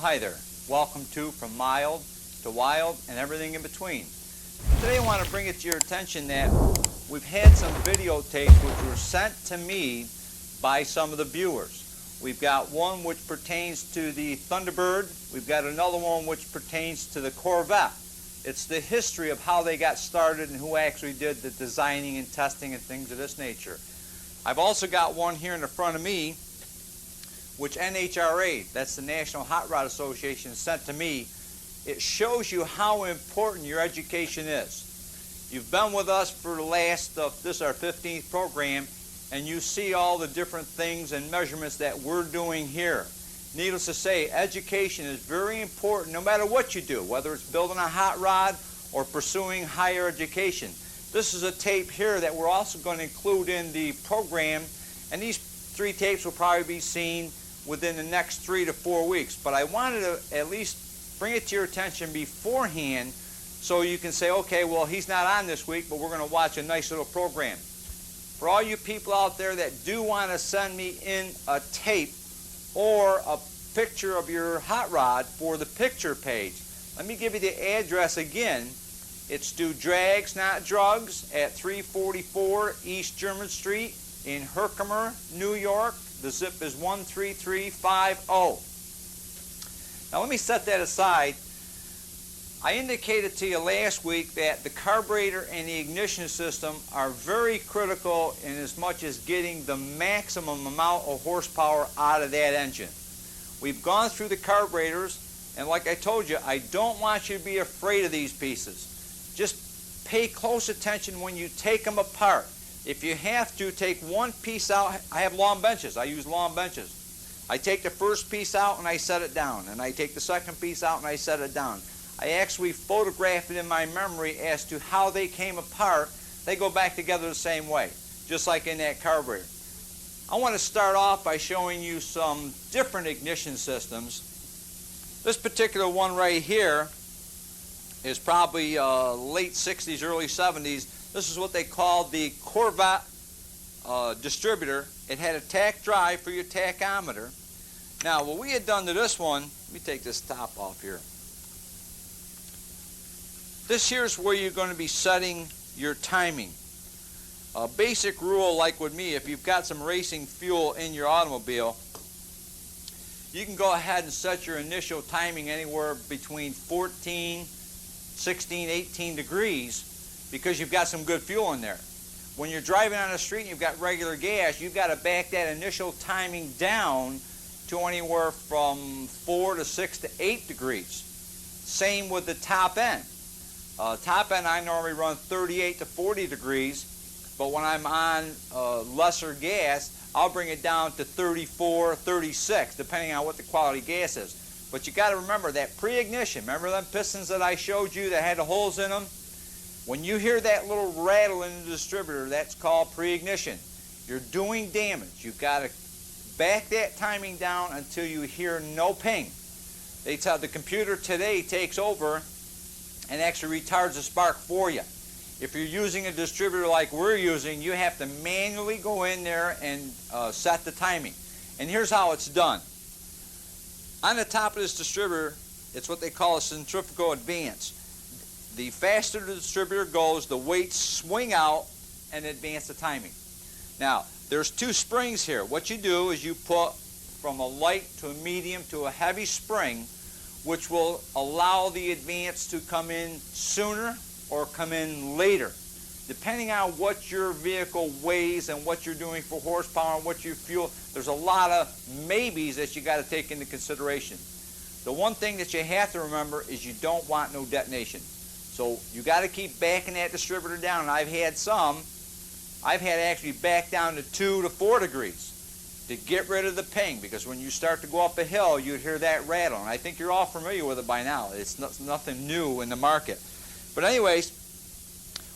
hi there. Welcome to From Mild to Wild and everything in between. Today I want to bring it to your attention that we've had some videotapes which were sent to me by some of the viewers. We've got one which pertains to the Thunderbird. We've got another one which pertains to the Corvette. It's the history of how they got started and who actually did the designing and testing and things of this nature. I've also got one here in the front of me which NHRA, that's the National Hot Rod Association, sent to me. It shows you how important your education is. You've been with us for the last, this is our 15th program, and you see all the different things and measurements that we're doing here. Needless to say, education is very important no matter what you do, whether it's building a hot rod or pursuing higher education. This is a tape here that we're also going to include in the program, and these 3 tapes will probably be seen within the next 3 to 4 weeks. But I wanted to at least bring it to your attention beforehand so you can say, okay, well, he's not on this week, but we're going to watch a nice little program. For all you people out there that do want to send me in a tape or a picture of your hot rod for the picture page, let me give you the address again. It's Do Drags Not Drugs at 344 East German Street in Herkimer, New York. The zip is 13350. Now let me set that aside. I indicated to you last week that the carburetor and the ignition system are very critical in as much as getting the maximum amount of horsepower out of that engine. We've gone through the carburetors, and like I told you, I don't want you to be afraid of these pieces. Just pay close attention when you take them apart. If you have to, take one piece out. I have long benches. I use long benches. I take the first piece out and I set it down, and I take the second piece out and I set it down. I actually photograph it in my memory as to how they came apart. They go back together the same way, just like in that carburetor. I want to start off by showing you some different ignition systems. This particular one right here is probably late 60s, early 70s. This is what they called the Corvette distributor. It had a tach drive for your tachometer. Now, what we had done to this one, let me take this top off here. This here's where you're going to be setting your timing. A basic rule, like with me, if you've got some racing fuel in your automobile, you can go ahead and set your initial timing anywhere between 14, 16, 18 degrees because you've got some good fuel in there. When you're driving on the street and you've got regular gas, you've got to back that initial timing down to anywhere from 4 to 6 to 8 degrees. Same with the top end. Top end I normally run 38 to 40 degrees, but when I'm on lesser gas, I'll bring it down to 34, 36, depending on what the quality gas is. But you got to remember that pre-ignition. Remember them pistons that I showed you that had the holes in them? When you hear that little rattle in the distributor, that's called pre-ignition. You're doing damage. You've got to back that timing down until you hear no ping. They tell the computer today takes over and actually retards the spark for you. If you're using a distributor like we're using, you have to manually go in there and set the timing. And here's how it's done. On the top of this distributor, it's what they call a centrifugal advance. The faster the distributor goes, the weights swing out and advance the timing. Now, there's 2 springs here. What you do is you put from a light to a medium to a heavy spring, which will allow the advance to come in sooner or come in later. Depending on what your vehicle weighs and what you're doing for horsepower and what you fuel, there's a lot of maybes that you got to take into consideration. The one thing that you have to remember is you don't want no detonation. So you got to keep backing that distributor down. And I've had actually back down to 2 to 4 degrees to get rid of the ping, because when you start to go up a hill, you'd hear that rattle. And I think you're all familiar with it by now. It's nothing new in the market. But anyways,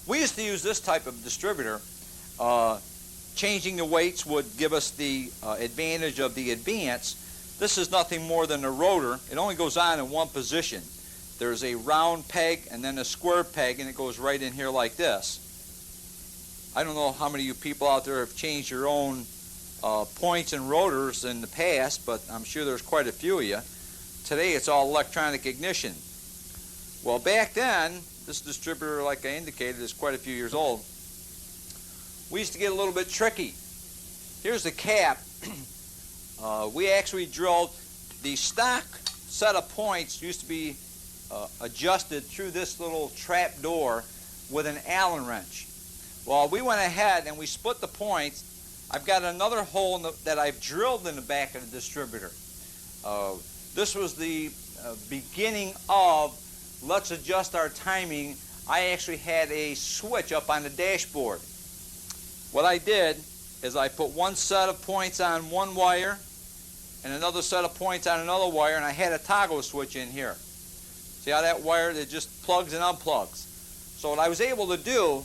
we used to use this type of distributor. Changing the weights would give us the advantage of the advance. This is nothing more than a rotor. It only goes on in one position. There's a round peg and then a square peg, and it goes right in here like this. I don't know how many of you people out there have changed your own points and rotors in the past, but I'm sure there's quite a few of you. today it's all electronic ignition. Well, back then, this distributor, like I indicated, is quite a few years old. We used to get a little bit tricky. Here's the cap. We actually drilled the stock set of points used to be adjusted through this little trap door with an Allen wrench. Well, we went ahead and we split the points. I've got another hole that I've drilled in the back of the distributor. This was the beginning of let's adjust our timing. I actually had a switch up on the dashboard. What I did is I put one set of points on one wire and another set of points on another wire, and I had a toggle switch in here. See how that wire, it just plugs and unplugs. So what I was able to do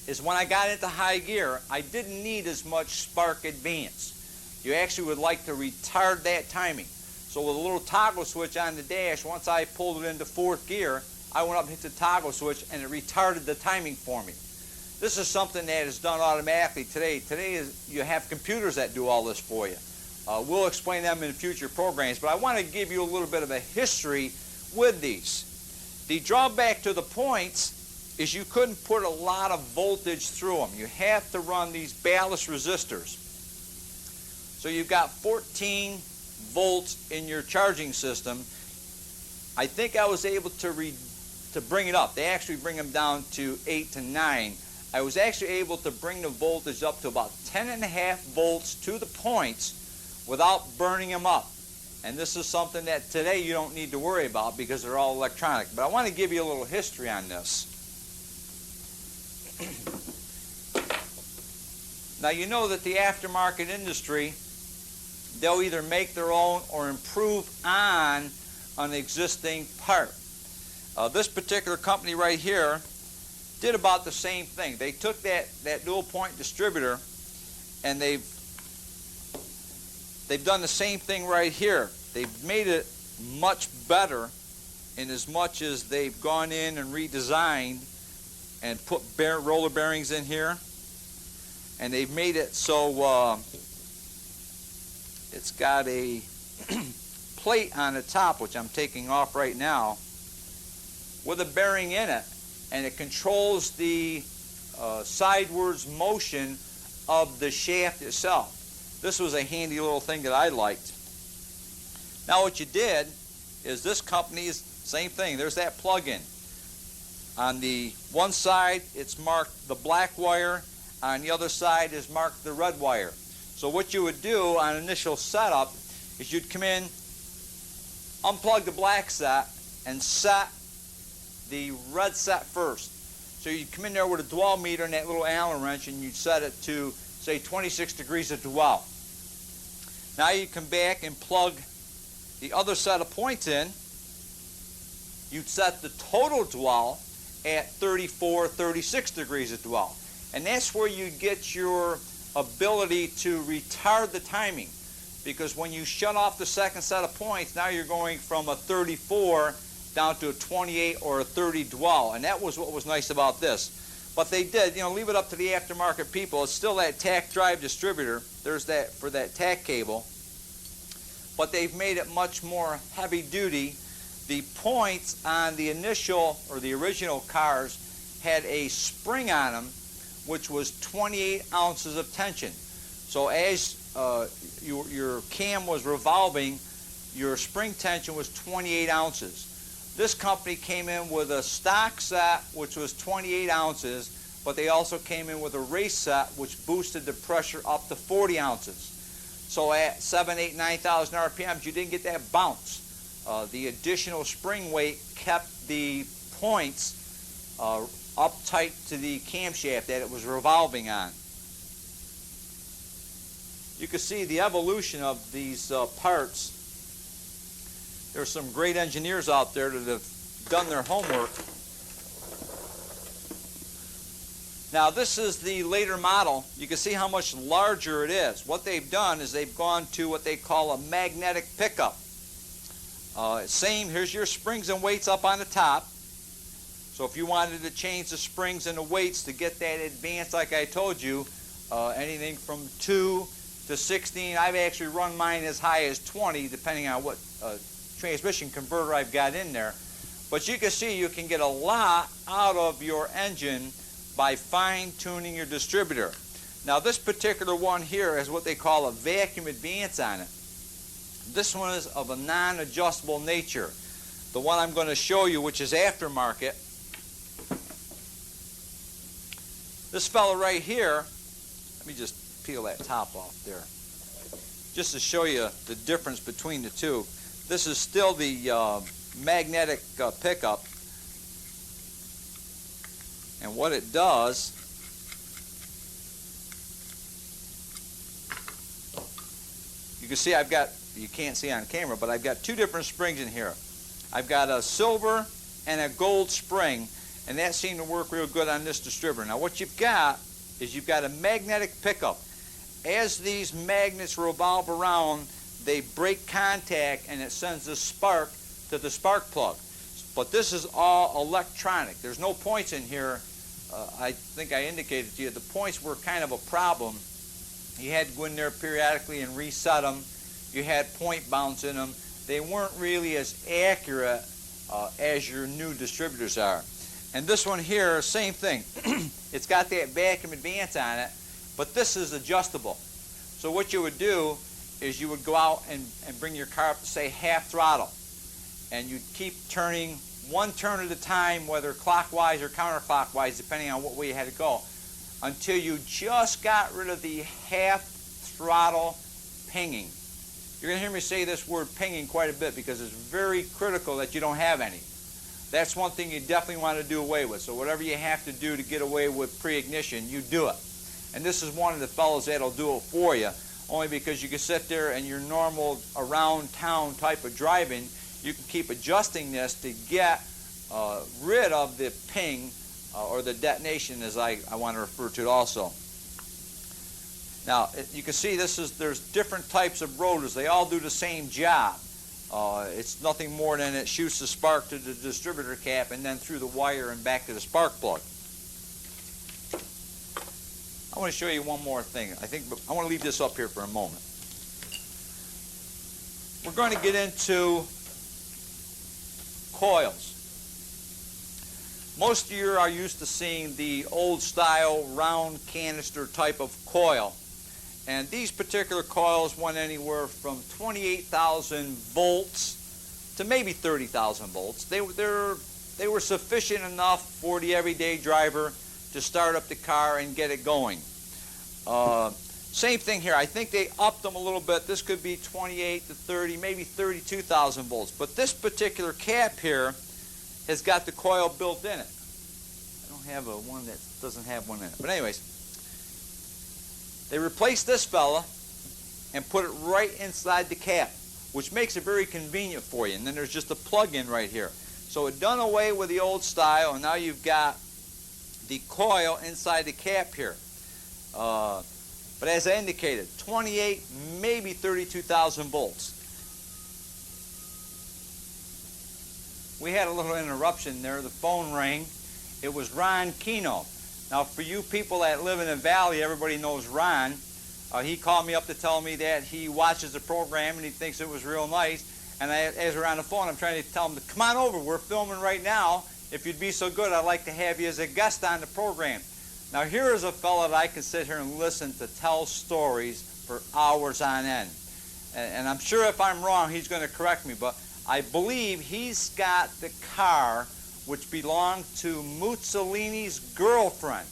is when I got into high gear, I didn't need as much spark advance. You actually would like to retard that timing. So with a little toggle switch on the dash, once I pulled it into fourth gear, I went up and hit the toggle switch and it retarded the timing for me. This is something that is done automatically today. Today you have computers that do all this for you. We'll explain them in future programs, but I want to give you a little bit of a history with these. The drawback to the points is you couldn't put a lot of voltage through them. You have to run these ballast resistors. So you've got 14 volts in your charging system. I think I was able to bring it up. They actually bring them down to 8 to 9. I was actually able to bring the voltage up to about 10.5 volts to the points without burning them up. And this is something that today you don't need to worry about because they're all electronic. But I want to give you a little history on this. Now you know that the aftermarket industry, they'll either make their own or improve on an existing part. This particular company right here did about the same thing. They took that dual point distributor and they've done the same thing right here. They've made it much better in as much as they've gone in and redesigned and put roller bearings in here. And they've made it so it's got a plate on the top, which I'm taking off right now, with a bearing in it. And it controls the sidewards motion of the shaft itself. This was a handy little thing that I liked. Now what you did is this company's same thing. There's that plug-in. On the one side it's marked the black wire. On the other side is marked the red wire. So what you would do on initial setup is you'd come in, unplug the black set, and set the red set first. So you'd come in there with a dwell meter and that little Allen wrench and you'd set it to, say, 26 degrees of dwell. Now you come back and plug the other set of points in. You'd set the total dwell at 34, 36 degrees of dwell. And that's where you get your ability to retard the timing. Because when you shut off the second set of points, now you're going from a 34 down to a 28 or a 30 dwell. And that was what was nice about this. But they did, leave it up to the aftermarket people. It's still that tack drive distributor. There's that for that tack cable. But they've made it much more heavy duty. The points on the initial or the original cars had a spring on them, which was 28 ounces of tension. So as your cam was revolving, your spring tension was 28 ounces. This company came in with a stock set, which was 28 ounces, but they also came in with a race set, which boosted the pressure up to 40 ounces. So at 7, 8, 9,000 RPMs, you didn't get that bounce. The additional spring weight kept the points up tight to the camshaft that it was revolving on. You can see the evolution of these parts. There's some great engineers out there that have done their homework. Now this is the later model. You can see how much larger it is. What they've done is they've gone to what they call a magnetic pickup. Here's your springs and weights up on the top. So if you wanted to change the springs and the weights to get that advanced, like I told you, anything from 2 to 16. I've actually run mine as high as 20, depending on what transmission converter I've got in there. But you can see you can get a lot out of your engine by fine-tuning your distributor. Now this particular one here has what they call a vacuum advance on it. This one is of a non-adjustable nature. The one I'm going to show you, which is aftermarket, this fella right here, let me just peel that top off there, just to show you the difference between the two. This is still the magnetic pickup, and what it does, you can see I've got, you can't see on camera, but I've got two different springs in here. I've got a silver and a gold spring, and that seemed to work real good on this distributor. Now what you've got is you've got a magnetic pickup. As these magnets revolve around, they break contact and it sends a spark to the spark plug. But this is all electronic. There's no points in here. I think I indicated to you the points were kind of a problem. You had to go in there periodically and reset them. You had point bounce in them. They weren't really as accurate as your new distributors are. And this one here, same thing. It's got that vacuum advance on it, but this is adjustable. So what you would do is you would go out and bring your car up to, say, half throttle, and you'd keep turning one turn at a time, whether clockwise or counterclockwise, depending on what way you had to go, until you just got rid of the half throttle pinging. You're going to hear me say this word pinging quite a bit because it's very critical that you don't have any. That's one thing you definitely want to do away with. So whatever you have to do to get away with pre-ignition, you do it. And this is one of the fellows that'll do it for you, only because you can sit there and your normal around town type of driving, you can keep adjusting this to get rid of the ping or the detonation, as I want to refer to it also. Now you can see there's different types of rotors. They all do the same job. It's nothing more than it shoots the spark to the distributor cap and then through the wire and back to the spark plug. I want to show you one more thing. I want to leave this up here for a moment. We're going to get into coils. Most of you are used to seeing the old style round canister type of coil. And these particular coils went anywhere from 28,000 volts to maybe 30,000 volts. They were sufficient enough for the everyday driver to start up the car and get it going. Same thing here. I think they upped them a little bit. This could be 28 to 30, maybe 32,000 volts. But this particular cap here has got the coil built in it. I don't have one that doesn't have one in it. But anyways, they replaced this fella and put it right inside the cap, which makes it very convenient for you. And then there's just a plug-in right here. So it done away with the old style, and now you've got the coil inside the cap here. But as I indicated, 28, maybe 32,000 volts. We had a little interruption there. The phone rang. It was Ron Keno. Now, for you people that live in the valley, everybody knows Ron. He called me up to tell me that he watches the program and he thinks it was real nice. And as we're on the phone, I'm trying to tell him to come on over. We're filming right now. If you'd be so good, I'd like to have you as a guest on the program. Now, here is a fellow that I can sit here and listen to tell stories for hours on end. And I'm sure if I'm wrong, he's going to correct me, but I believe he's got the car which belonged to Mussolini's girlfriend,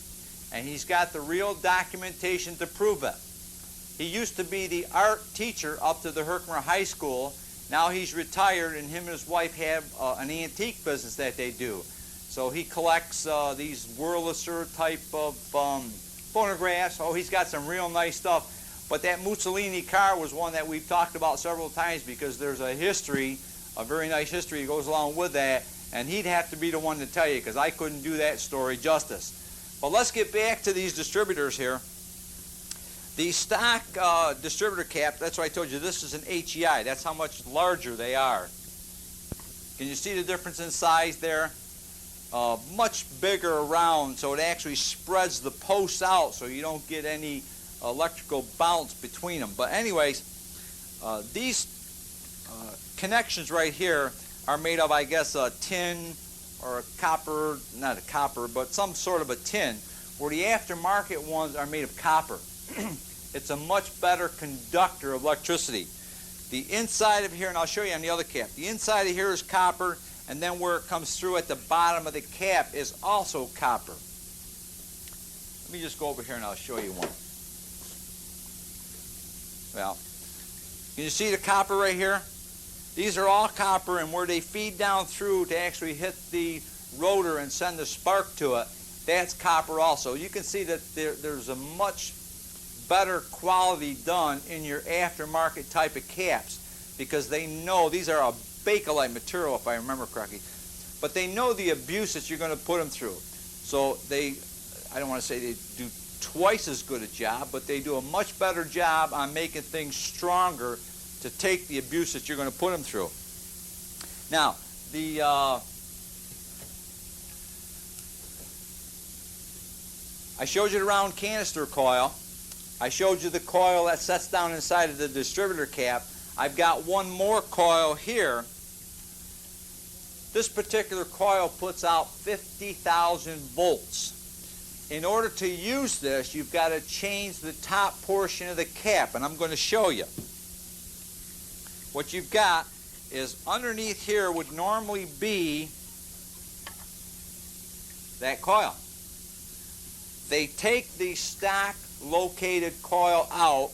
and he's got the real documentation to prove it. He used to be the art teacher up to the Herkimer High School. Now he's retired, and him and his wife have an antique business that they do. So he collects these Wurlitzer type of phonographs. Oh, he's got some real nice stuff. But that Mussolini car was one that we've talked about several times because there's a history, a very nice history that goes along with that. And he'd have to be the one to tell you because I couldn't do that story justice. But let's get back to these distributors here. The stock distributor cap, that's why I told you this is an HEI. That's how much larger they are. Can you see the difference in size there? Much bigger around, so it actually spreads the posts out so you don't get any electrical bounce between them. But anyways, these connections right here are made of, I guess, a tin or a copper, not a copper, but some sort of a tin, where the aftermarket ones are made of copper. It's a much better conductor of electricity. The inside of here, and I'll show you on the other cap, the inside of here is copper, and then where it comes through at the bottom of the cap is also copper. Let me just go over here and I'll show you one. Well, can you see the copper right here? These are all copper, and where they feed down through to actually hit the rotor and send the spark to it, that's copper also. You can see that there's a much better quality done in your aftermarket type of caps, because they know these are a Bakelite material, if I remember correctly, but they know the abuse that you're going to put them through. So they, I don't want to say they do twice as good a job, but they do a much better job on making things stronger to take the abuse that you're going to put them through. Now, I showed you the round canister coil. I showed you the coil that sets down inside of the distributor cap. I've got one more coil here. This particular coil puts out 50,000 volts. In order to use this, you've got to change the top portion of the cap, and I'm going to show you. What you've got is underneath here would normally be that coil. They take the stock located coil out,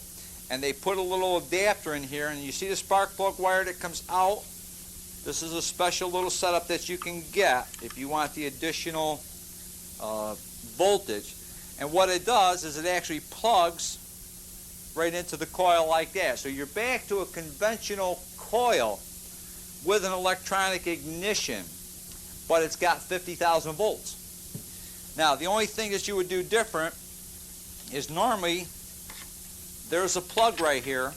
and they put a little adapter in here, and you see the spark plug wire that comes out? This is a special little setup that you can get if you want the additional voltage. And what it does is it actually plugs right into the coil like that. So you're back to a conventional coil with an electronic ignition, but it's got 50,000 volts. Now, the only thing that you would do different is normally there's a plug right here.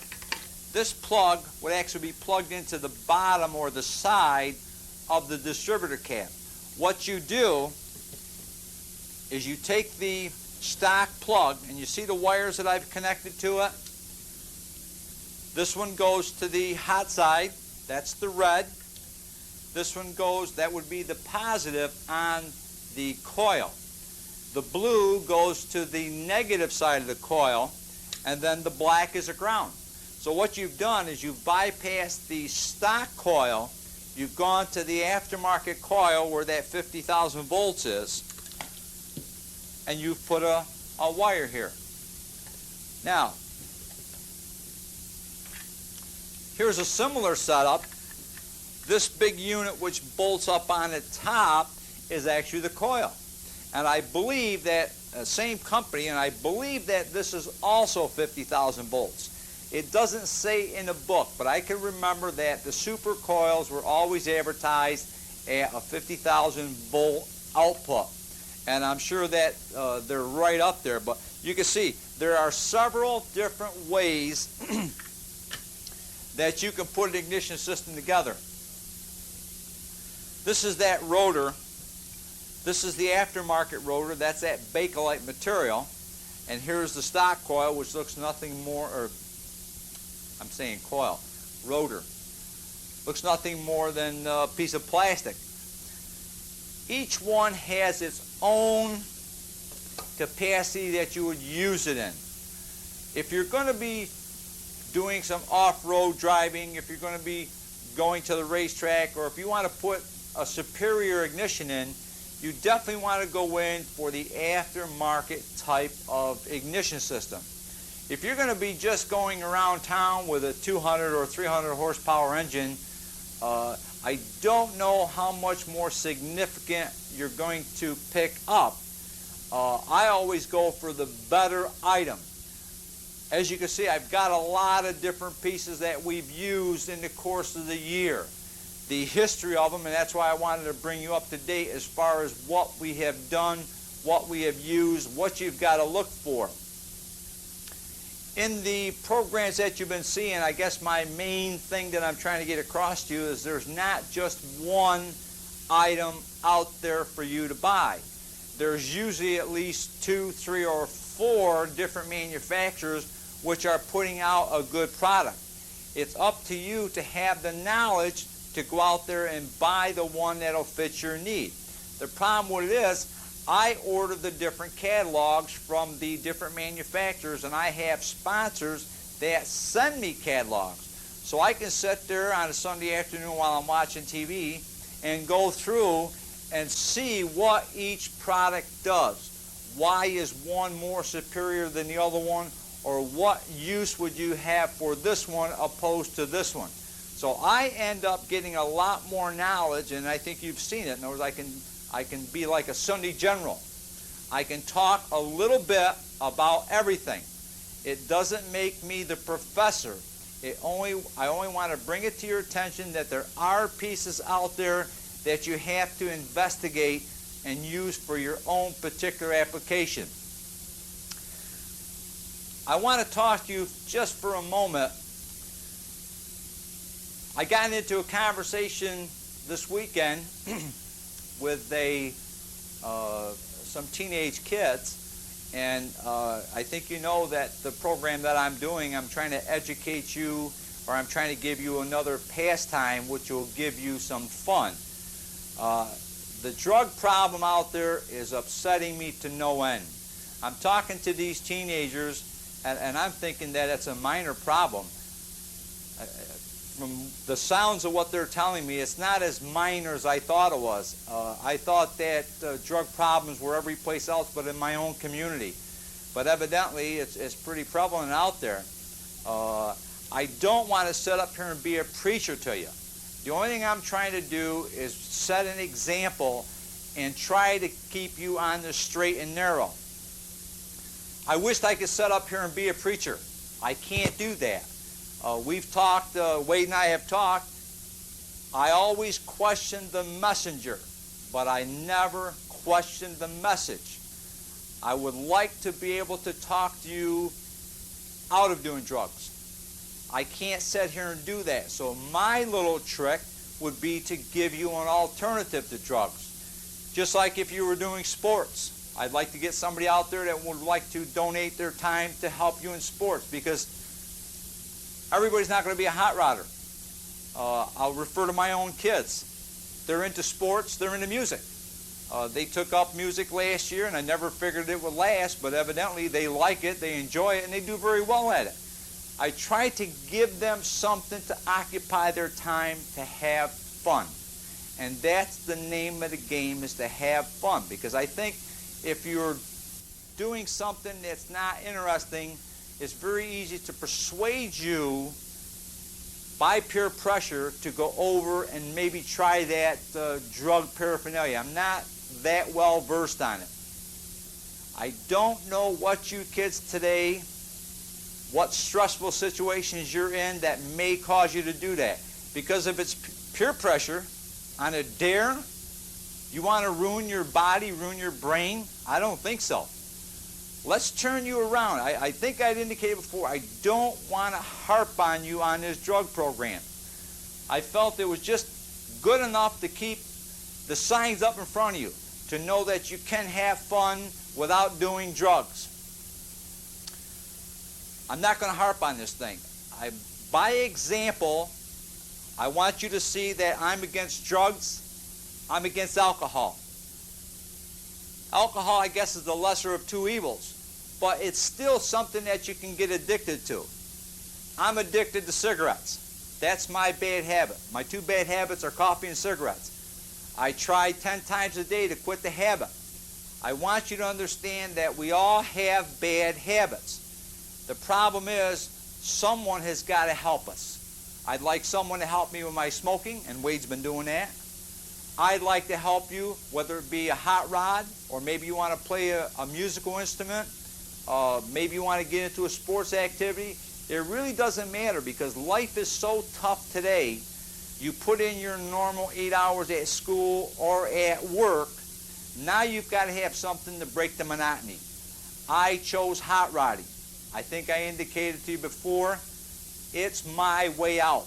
This plug would actually be plugged into the bottom or the side of the distributor cap. What you do is you take the stock plug, and you see the wires that I've connected to it? This one goes to the hot side, that's the red. This one goes, that would be the positive on the coil. The blue goes to the negative side of the coil, and then the black is a ground. So what you've done is you've bypassed the stock coil, you've gone to the aftermarket coil where that 50,000 volts is, and you've put a wire here. Now, here's a similar setup. This big unit which bolts up on the top is actually the coil. And I believe that, same company, and I believe that this is also 50,000 volts. It doesn't say in the book, but I can remember that the super coils were always advertised at a 50,000 volt output. And I'm sure that they're right up there. But you can see there are several different ways that you can put an ignition system together. This is that rotor. This is the aftermarket rotor. That's that Bakelite material. And here's the stock coil, which looks nothing more, or I'm saying coil, rotor. Looks nothing more than a piece of plastic. Each one has its own capacity that you would use it in. If you're going to be doing some off-road driving, if you're going to be going to the racetrack, or if you want to put a superior ignition in, you definitely want to go in for the aftermarket type of ignition system. If you're going to be just going around town with a 200 or 300 horsepower engine, I don't know how much more significant you're going to pick up. I always go for the better item. As you can see, I've got a lot of different pieces that we've used in the course of the year. The history of them, and that's why I wanted to bring you up to date as far as what we have done, what we have used, what you've got to look for. In the programs that you've been seeing, I guess my main thing that I'm trying to get across to you is there's not just one item out there for you to buy. There's usually at least 2, 3, or 4 different manufacturers which are putting out a good product. It's up to you to have the knowledge to go out there and buy the one that'll fit your need. The problem with it is, I order the different catalogs from the different manufacturers, and I have sponsors that send me catalogs. So I can sit there on a Sunday afternoon while I'm watching TV and go through and see what each product does. Why is one more superior than the other one? Or what use would you have for this one opposed to this one? So I end up getting a lot more knowledge, and I think you've seen it. In other words, I can be like a Sunday general. I can talk a little bit about everything. It doesn't make me the professor. I only want to bring it to your attention that there are pieces out there that you have to investigate and use for your own particular application. I want to talk to you just for a moment. I got into a conversation this weekend with some teenage kids, and I think you know that the program that I'm doing, I'm trying to educate you, or I'm trying to give you another pastime which will give you some fun. The drug problem out there is upsetting me to no end. I'm talking to these teenagers, and I'm thinking that it's a minor problem. From the sounds of what they're telling me, it's not as minor as I thought it was. I thought that drug problems were every place else but in my own community. But evidently, it's pretty prevalent out there. I don't want to sit up here and be a preacher to you. The only thing I'm trying to do is set an example and try to keep you on the straight and narrow. I wished I could sit up here and be a preacher. I can't do that. We've talked, Wade and I have talked. I always question the messenger, but I never question the message. I would like to be able to talk to you out of doing drugs. I can't sit here and do that. So my little trick would be to give you an alternative to drugs. Just like if you were doing sports. I'd like to get somebody out there that would like to donate their time to help you in sports, because everybody's not going to be a hot rodder. I'll refer to my own kids. They're into sports, they're into music. They took up music last year, and I never figured it would last, but evidently they like it, they enjoy it, and they do very well at it. I try to give them something to occupy their time to have fun. And that's the name of the game, is to have fun. Because I think if you're doing something that's not interesting, it's very easy to persuade you by peer pressure to go over and maybe try that drug paraphernalia. I'm not that well versed on it. I don't know what you kids today, what stressful situations you're in that may cause you to do that. Because if it's peer pressure on a dare, you want to ruin your body, ruin your brain? I don't think so. Let's turn you around. I think I'd indicated before, I don't want to harp on you on this drug program. I felt it was just good enough to keep the signs up in front of you, to know that you can have fun without doing drugs. I'm not going to harp on this thing. By example, I want you to see that I'm against drugs. I'm against alcohol. Alcohol, I guess, is the lesser of two evils, but it's still something that you can get addicted to. I'm addicted to cigarettes. That's my bad habit. My two bad habits are coffee and cigarettes. I try 10 times a day to quit the habit. I want you to understand that we all have bad habits. The problem is, someone has got to help us. I'd like someone to help me with my smoking, and Wade's been doing that. I'd like to help you, whether it be a hot rod, or maybe you want to play a musical instrument, maybe you want to get into a sports activity. It really doesn't matter, because life is so tough today. You put in your normal 8 hours at school or at work. Now you've got to have something to break the monotony. I chose hot rodding. I think I indicated to you before, it's my way out.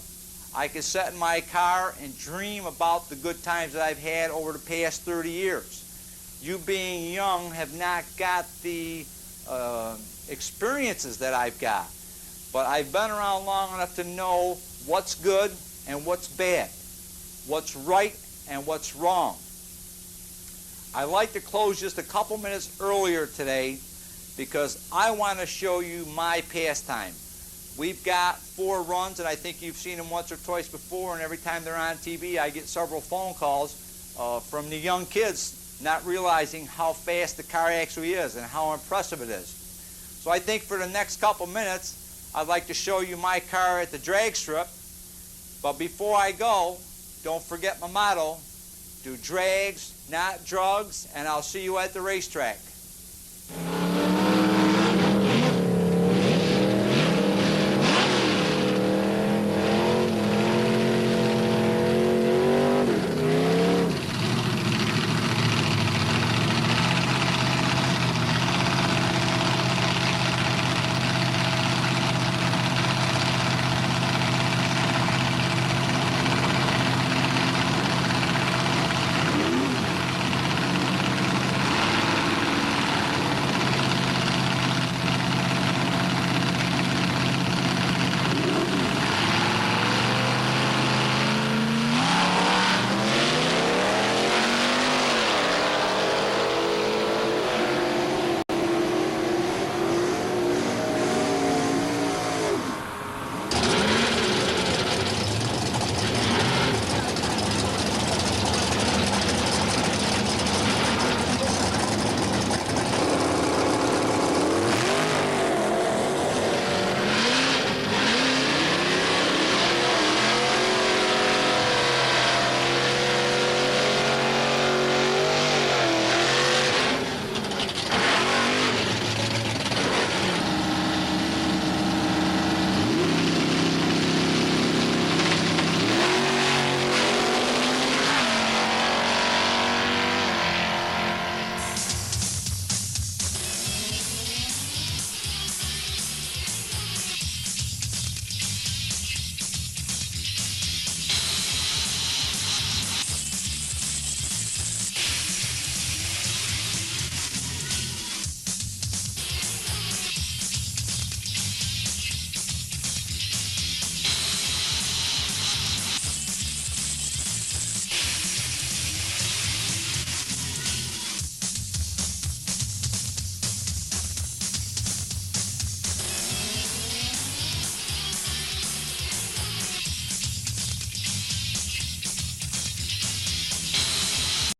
I can sit in my car and dream about the good times that I've had over the past 30 years. You being young have not got the experiences that I've got. But I've been around long enough to know what's good and what's bad, what's right and what's wrong. I like to close just a couple minutes earlier today because I want to show you my pastime. We've got 4 runs, and I think you've seen them once or twice before, and every time they're on TV, I get several phone calls from the young kids not realizing how fast the car actually is and how impressive it is. So I think for the next couple minutes, I'd like to show you my car at the drag strip. But before I go, don't forget my motto: do drags, not drugs, and I'll see you at the racetrack.